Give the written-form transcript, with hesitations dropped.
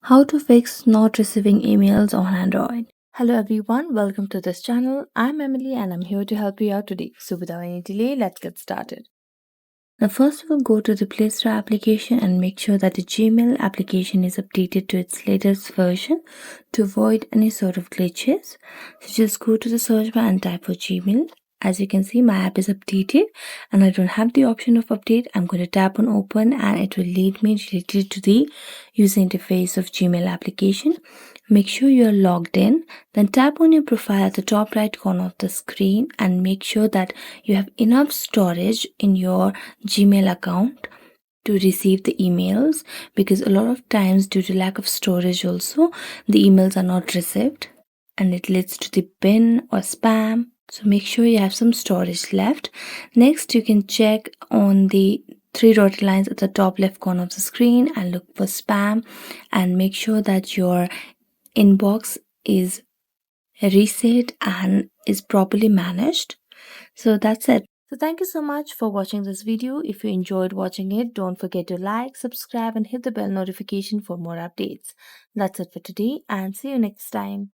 How to fix not receiving emails on Android. Hello everyone, welcome to this channel. I'm Emily and I'm here to help you out today. So without any delay, let's get started. Now first we'll go to the Play Store application and make sure that the Gmail application is updated to its latest version to avoid any sort of glitches. So just go to the search bar and type for Gmail. As you can see, my app is updated and I don't have the option of update. I'm going to tap on open and it will lead me directly to the user interface of Gmail application. Make sure you are logged in. Then tap on your profile at the top right corner of the screen and make sure that you have enough storage in your Gmail account to receive the emails, because a lot of times due to lack of storage also the emails are not received and it leads to the bin or spam. So make sure you have some storage left. Next, you can check on the three dotted lines at the top left corner of the screen and look for spam and make sure that your inbox is reset and is properly managed. So that's it. So thank you so much for watching this video. If you enjoyed watching it, don't forget to like, subscribe and hit the bell notification for more updates. That's it for today and see you next time.